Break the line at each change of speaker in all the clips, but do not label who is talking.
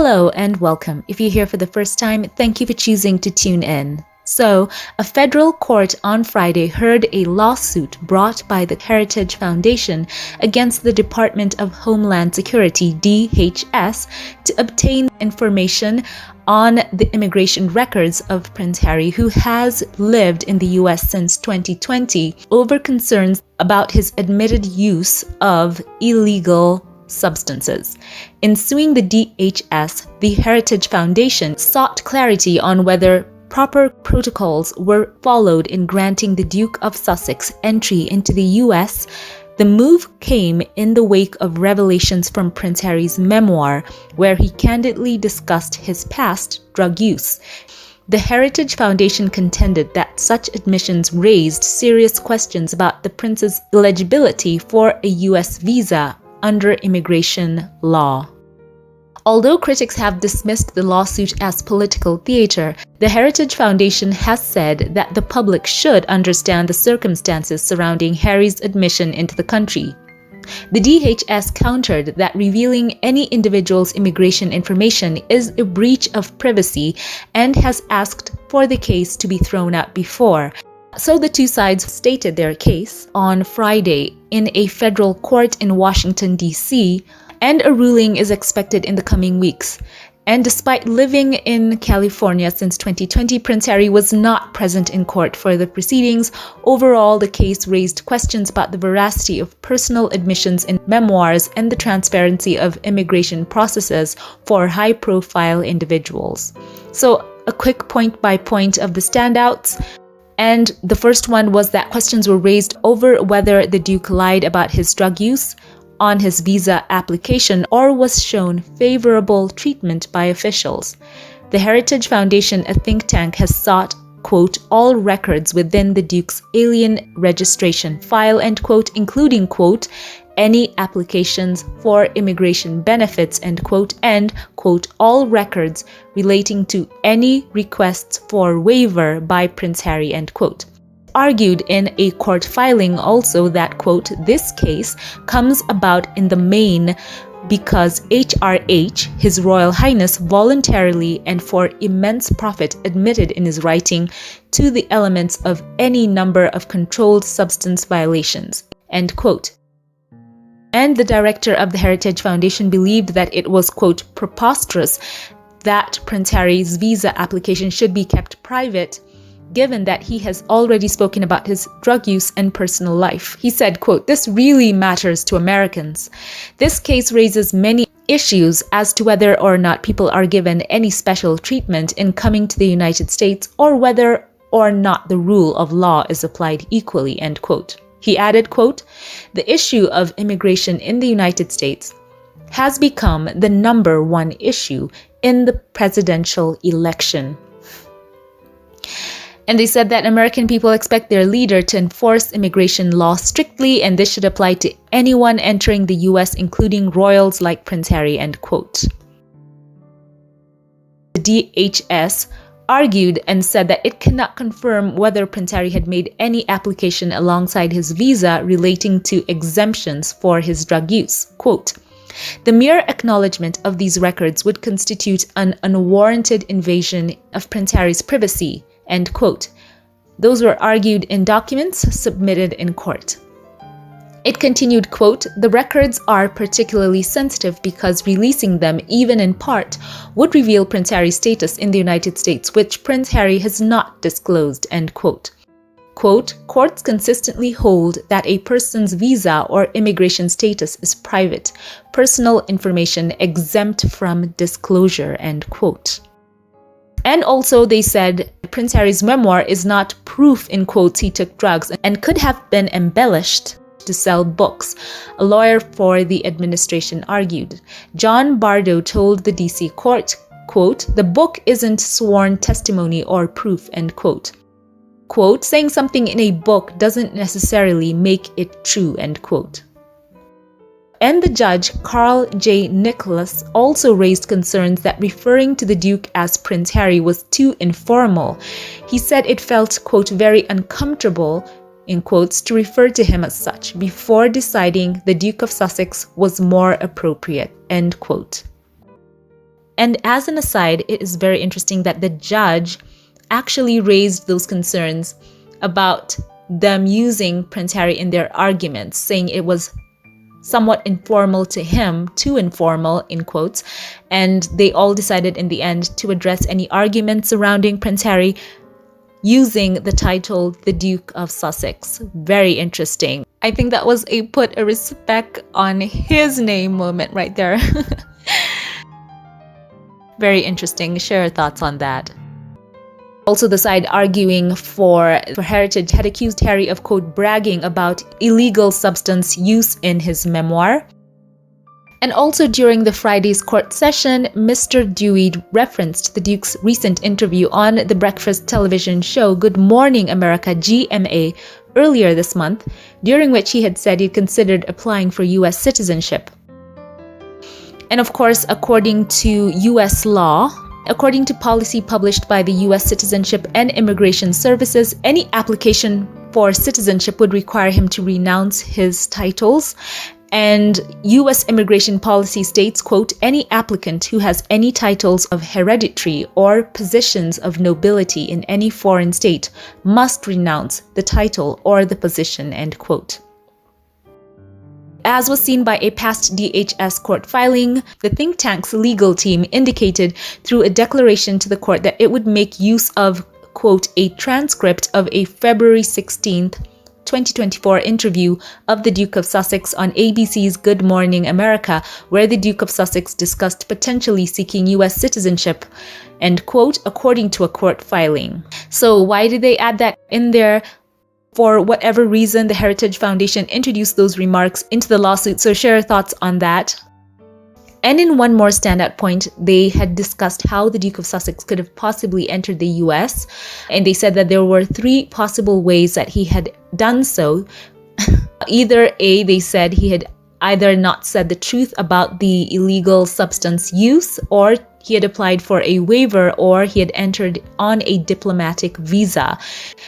Hello and welcome. If you're here for the first time, thank you for choosing to tune in. So, a federal court on Friday heard a lawsuit brought by the Heritage Foundation against the Department of Homeland Security, DHS, to obtain information on the immigration records of Prince Harry, who has lived in the US since 2020, over concerns about his admitted use of illegal substances. In suing the DHS, the Heritage Foundation sought clarity on whether proper protocols were followed in granting the Duke of Sussex entry into the US. The move came in the wake of revelations from Prince Harry's memoir, where he candidly discussed his past drug use. The Heritage Foundation contended that such admissions raised serious questions about the prince's eligibility for a US visa under immigration law. Although critics have dismissed the lawsuit as political theater, the Heritage Foundation has said that the public should understand the circumstances surrounding Harry's admission into the country. The DHS countered that revealing any individual's immigration information is a breach of privacy and has asked for the case to be thrown out before. So the two sides stated their case on Friday in a federal court in Washington, D.C., and a ruling is expected in the coming weeks. And despite living in California since 2020, Prince Harry was not present in court for the proceedings. Overall, the case raised questions about the veracity of personal admissions in memoirs and the transparency of immigration processes for high-profile individuals. So, a quick point-by-point of the standouts. And the first one was that questions were raised over whether the Duke lied about his drug use on his visa application or was shown favorable treatment by officials. The Heritage Foundation, a think tank, has sought, quote, all records within the Duke's alien registration file, end quote, including, quote, any applications for immigration benefits, end quote, and, quote, all records relating to any requests for waiver by Prince Harry, end quote. Argued in a court filing also that, quote, this case comes about in the main because HRH, His Royal Highness, voluntarily and for immense profit admitted in his writing to the elements of any number of controlled substance violations, end quote. And the director of the Heritage Foundation believed that it was, quote, preposterous that Prince Harry's visa application should be kept private, given that he has already spoken about his drug use and personal life. He said, quote, this really matters to Americans. This case raises many issues as to whether or not people are given any special treatment in coming to the United States or whether or not the rule of law is applied equally, end quote. He added, quote, the issue of immigration in the United States has become the number one issue in the presidential election. And they said that American people expect their leader to enforce immigration law strictly, and this should apply to anyone entering the US, including royals like Prince Harry, end quote. The DHS argued and said that it cannot confirm whether Prince Harry had made any application alongside his visa relating to exemptions for his drug use. Quote, the mere acknowledgement of these records would constitute an unwarranted invasion of Prince Harry's privacy, end quote. Those were argued in documents submitted in court. It continued, quote, the records are particularly sensitive because releasing them, even in part, would reveal Prince Harry's status in the United States, which Prince Harry has not disclosed, end quote. Quote, courts consistently hold that a person's visa or immigration status is private, personal information exempt from disclosure, end quote. And also they said Prince Harry's memoir is not proof, in quotes, he took drugs and could have been embellished to sell books, a lawyer for the administration argued. John Bardo told the DC court, quote, the book isn't sworn testimony or proof, end quote. Quote, saying something in a book doesn't necessarily make it true, end quote. And the judge, Carl J. Nicholas, also raised concerns that referring to the Duke as Prince Harry was too informal. He said it felt, quote, very uncomfortable, in quotes, to refer to him as such before deciding the Duke of Sussex was more appropriate, end quote. And as an aside, it is very interesting that the judge actually raised those concerns about them using Prince Harry in their arguments, saying it was somewhat informal to him, too informal in quotes, and they all decided in the end to address any arguments surrounding Prince Harry using the title the Duke of Sussex. Very interesting. I think that was a put a respect on his name moment right there. Very interesting. Share your thoughts on that. Also, the side arguing for Heritage had accused Harry of, quote, bragging about illegal substance use in his memoir. And also during the Friday's court session, Mr. Dewey referenced the Duke's recent interview on the breakfast television show Good Morning America, GMA, earlier this month, during which he had said he'd considered applying for U.S. citizenship. And of course, according to U.S. law, according to policy published by the U.S. Citizenship and Immigration Services, any application for citizenship would require him to renounce his titles. And U.S. immigration policy states, quote, any applicant who has any titles of hereditary or positions of nobility in any foreign state must renounce the title or the position, end quote. As was seen by a past DHS court filing, the think tank's legal team indicated through a declaration to the court that it would make use of, quote, a transcript of a February 16th, 2024 interview of the Duke of Sussex on ABC's Good Morning America, where the Duke of Sussex discussed potentially seeking U.S. citizenship, end quote, according to a court filing. So why did they add that in there? For whatever reason, the Heritage Foundation introduced those remarks into the lawsuit, so share your thoughts on that. And in one more standout point, they had discussed how the Duke of Sussex could have possibly entered the US, and they said that there were 3 possible ways that he had done so. Either A, they said he had either not said the truth about the illegal substance use, or he had applied for a waiver, or he had entered on a diplomatic visa.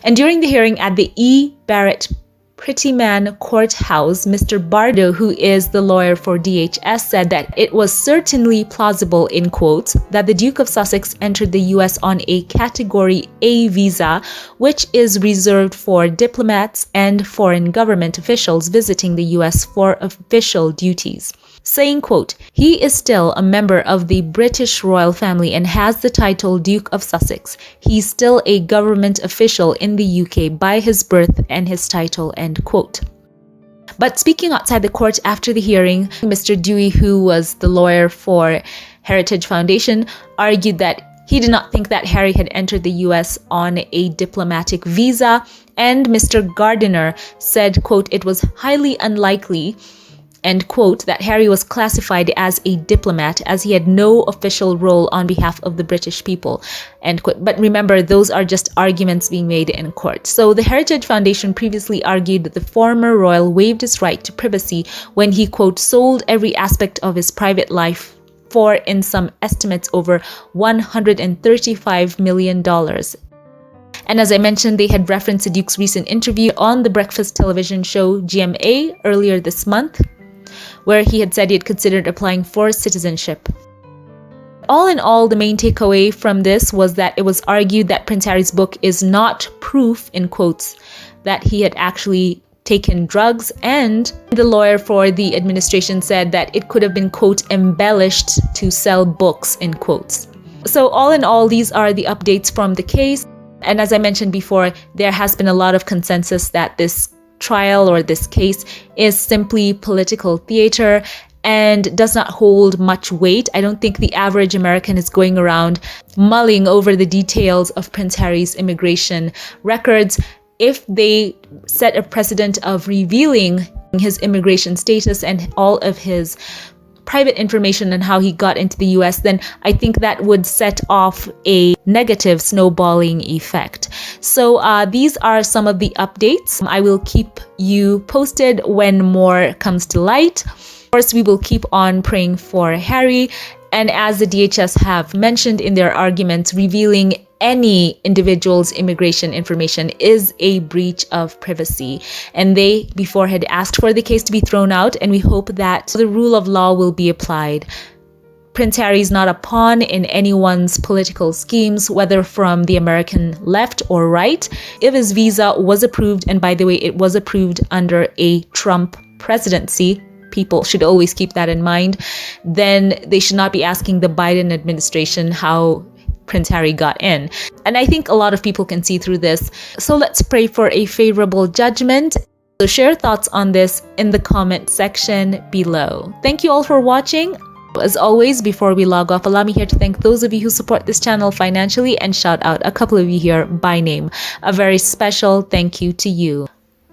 And during the hearing at the E. Barrett Prettyman Courthouse, Mr. Bardo, who is the lawyer for DHS, said that it was certainly plausible, in quotes, that the Duke of Sussex entered the US on a Category A visa, which is reserved for diplomats and foreign government officials visiting the US for official duties. Saying, quote, he is still a member of the British royal family and has the title Duke of Sussex. He's still a government official in the UK by his birth and his title, end quote. But speaking outside the court after the hearing, Mr. Dewey, who was the lawyer for Heritage Foundation, argued that he did not think that Harry had entered the US on a diplomatic visa, and Mr. Gardiner said, quote, it was highly unlikely, end quote, that Harry was classified as a diplomat as he had no official role on behalf of the British people, end quote. But remember, those are just arguments being made in court. So the Heritage Foundation previously argued that the former royal waived his right to privacy when he, quote, sold every aspect of his private life for, in some estimates, over $135 million. And as I mentioned, they had referenced the Duke's recent interview on the breakfast television show GMA earlier this month, where he had said he had considered applying for citizenship. All in all, the main takeaway from this was that it was argued that Prince Harry's book is not proof, in quotes, that he had actually taken drugs, and the lawyer for the administration said that it could have been, quote, embellished to sell books, in quotes. So all in all, these are the updates from the case. And as I mentioned before, there has been a lot of consensus that this trial or this case is simply political theater and does not hold much weight. I don't think the average American is going around mulling over the details of Prince Harry's immigration records. If they set a precedent of revealing his immigration status and all of his private information and how he got into the US, then I think that would set off a negative snowballing effect. So these are some of the updates. I will keep you posted when more comes to light. Of course, we will keep on praying for Harry. And as the DHS have mentioned in their arguments, revealing any individual's immigration information is a breach of privacy. And they before had asked for the case to be thrown out, and we hope that the rule of law will be applied. Prince Harry is not a pawn in anyone's political schemes, whether from the American left or right. If his visa was approved, and by the way, it was approved under a Trump presidency, people should always keep that in mind, then they should not be asking the Biden administration how Prince Harry got in. And I think a lot of people can see through this. So let's pray for a favorable judgment. So share thoughts on this in the comment section below. Thank you all for watching. As always, before we log off, allow me here to thank those of you who support this channel financially and shout out a couple of you here by name. A very special thank you to you.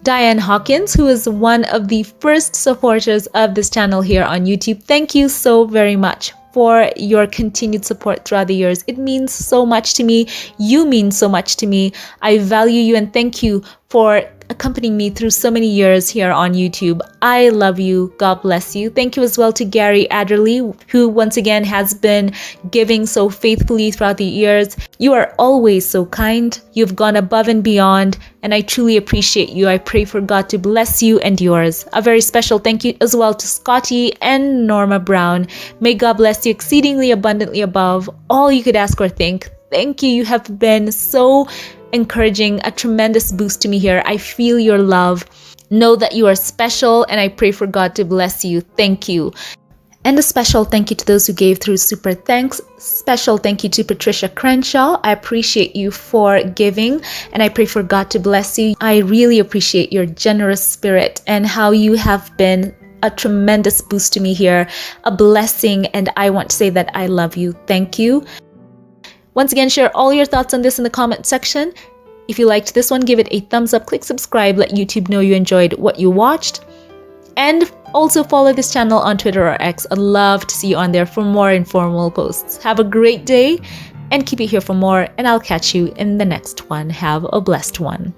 Diane Hawkins, who is one of the first supporters of this channel here on YouTube. Thank you so very much for your continued support throughout the years. It means so much to me. You mean so much to me. I value you and thank you for accompanying me through so many years here on YouTube. I love you. God bless you. Thank you as well to Gary Adderley, who once again has been giving so faithfully throughout the years. You are always so kind. You've gone above and beyond, and I truly appreciate you. I pray for God to bless you and yours. A very special thank you as well to Scotty and Norma Brown. May God bless you exceedingly abundantly above all you could ask or think. Thank you. You have been so encouraging, a tremendous boost to me here. I feel your love. Know that you are special, and I pray for God to bless you. Thank you. And a special thank you to those who gave through super thanks. Special thank you to Patricia Crenshaw. I appreciate you for giving, and I pray for God to bless you. I really appreciate your generous spirit and how you have been a tremendous boost to me here, a blessing, and I want to say that I love you. Thank you. Once again, share all your thoughts on this in the comment section. If you liked this one, give it a thumbs up, click subscribe, let YouTube know you enjoyed what you watched. And also follow this channel on Twitter or X. I'd love to see you on there for more informal posts. Have a great day and keep it here for more, and I'll catch you in the next one. Have a blessed one.